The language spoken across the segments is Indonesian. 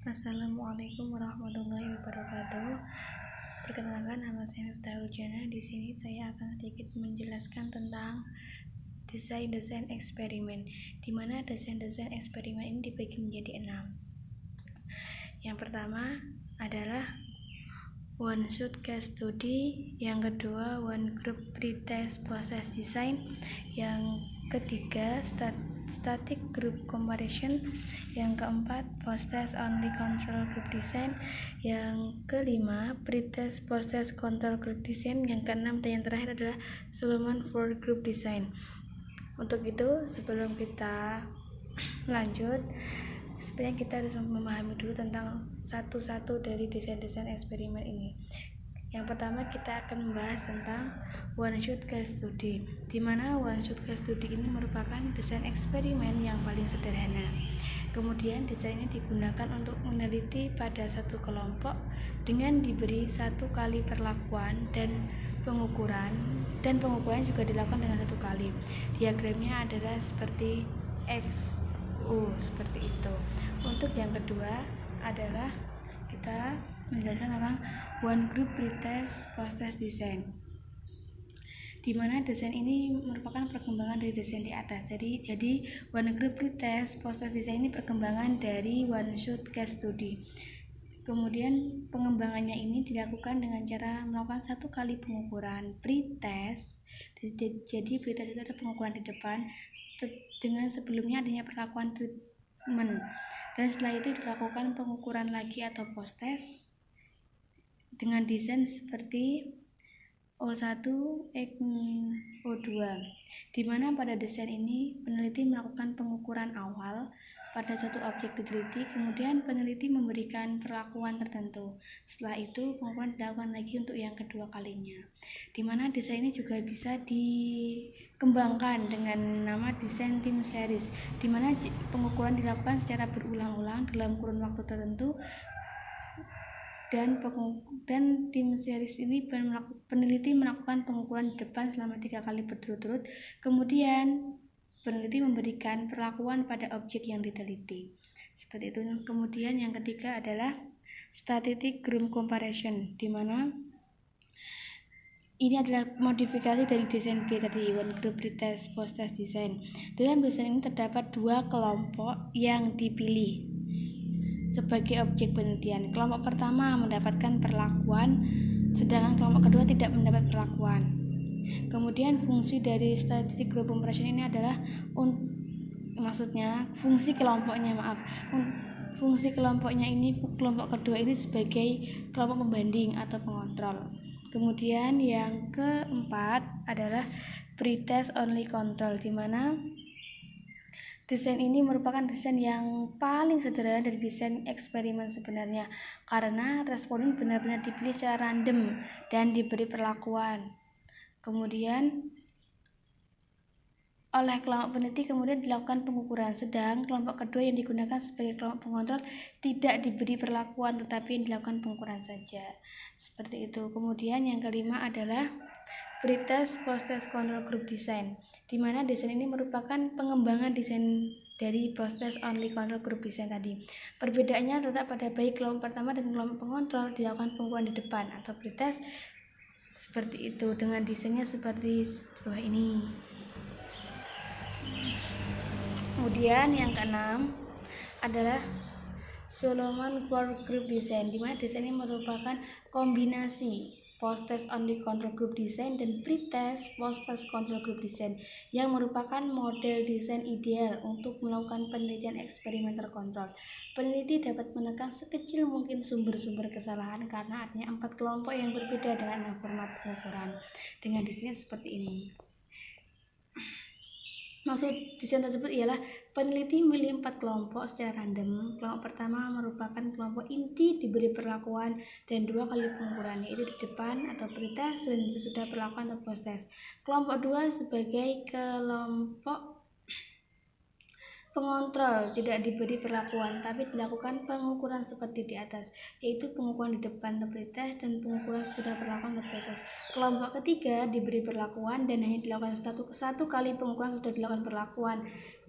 Assalamualaikum warahmatullahi wabarakatuh. Perkenalkan, nama saya Miftahul Jana. Di sini saya akan sedikit menjelaskan tentang desain eksperimen, di mana desain eksperimen ini dibagi menjadi 6. Yang pertama adalah one shot case study, yang kedua one group pretest process design, yang ketiga static group comparison, yang keempat post-test only control group design, yang kelima pretest post-test control group design, yang keenam dan yang terakhir adalah Solomon for group design. Untuk itu, sebelum kita lanjut, sebenarnya kita harus memahami dulu tentang satu-satu dari desain eksperimen ini. Yang pertama, kita akan membahas tentang one shot case study, di mana one shot case study ini merupakan desain eksperimen yang paling sederhana. Kemudian desain ini digunakan untuk meneliti pada satu kelompok dengan diberi satu kali perlakuan dan pengukuran juga dilakukan dengan satu kali. Diagramnya adalah seperti X, seperti itu. Untuk yang kedua adalah kita menjelaskan tentang one group pretest post-test design, di mana desain ini merupakan perkembangan dari desain di atas. Jadi one group pretest post-test design ini perkembangan dari one shot case study. Kemudian pengembangannya ini dilakukan dengan cara melakukan satu kali pengukuran pretest. Jadi pretest itu ada pengukuran di depan dengan sebelumnya adanya perlakuan treatment, dan setelah itu dilakukan pengukuran lagi atau post-test dengan desain seperti O1, O2, di mana pada desain ini peneliti melakukan pengukuran awal pada suatu objek diteliti, kemudian peneliti memberikan perlakuan tertentu. Setelah itu pengukuran dilakukan lagi untuk yang kedua kalinya, di mana desain ini juga bisa dikembangkan dengan nama desain tim series, di mana pengukuran dilakukan secara berulang-ulang dalam kurun waktu tertentu, dan tim series ini peneliti melakukan pengukuran di depan selama 3 kali berturut-turut, kemudian peneliti memberikan perlakuan pada objek yang diteliti, seperti itu. Kemudian yang ketiga adalah static group comparison, di mana ini adalah modifikasi dari desain B tadi, one group pretest post-test design. Dalam desain ini terdapat 2 kelompok yang dipilih sebagai objek penelitian. Kelompok pertama mendapatkan perlakuan, sedangkan kelompok kedua tidak mendapat perlakuan. Kemudian fungsi dari static group comparison ini adalah fungsi kelompoknya ini, kelompok kedua ini sebagai kelompok pembanding atau pengontrol. Kemudian yang keempat adalah pretest only control, di mana desain ini merupakan desain yang paling sederhana dari desain eksperimen sebenarnya, karena responden benar-benar dipilih secara random dan diberi perlakuan. Kemudian oleh kelompok peneliti kemudian dilakukan pengukuran, sedang kelompok kedua yang digunakan sebagai kelompok pengontrol tidak diberi perlakuan tetapi yang dilakukan pengukuran saja, seperti itu. Kemudian yang kelima adalah pretest post-test control group design, di mana desain ini merupakan pengembangan desain dari post-test only control group design tadi. Perbedaannya terletak pada baik kelompok pertama dan kelompok pengontrol dilakukan pengukuran di depan atau pretest, seperti itu, dengan desainnya seperti bawah ini. Kemudian yang keenam adalah Solomon for group design, di mana desain ini merupakan kombinasi post-test only control group design dan pretest post-test control group design, yang merupakan model desain ideal untuk melakukan penelitian eksperimen terkontrol. Peneliti dapat menekan sekecil mungkin sumber-sumber kesalahan karena adanya 4 kelompok yang berbeda dengan format pengukuran. Dengan desain seperti ini, maksud desain tersebut ialah peneliti memilih 4 kelompok secara random. Kelompok pertama merupakan kelompok inti diberi perlakuan dan 2 kali pengukuran, yaitu di depan atau pretest dan sesudah perlakuan atau post-test. Kelompok 2 sebagai kelompok Pengontrol tidak diberi perlakuan, tapi dilakukan pengukuran seperti di atas, yaitu pengukuran di depan pretest dan pengukuran sesudah perlakuan proses. Kelompok ketiga diberi perlakuan dan hanya dilakukan satu kali pengukuran sudah dilakukan perlakuan,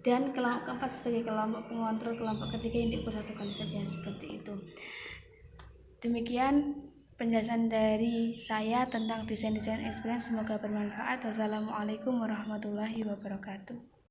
dan kelompok keempat sebagai kelompok pengontrol kelompok ketiga yang diukur satu kali saja, seperti itu. Demikian penjelasan dari saya tentang desain experience. Semoga bermanfaat. Wassalamualaikum warahmatullahi wabarakatuh.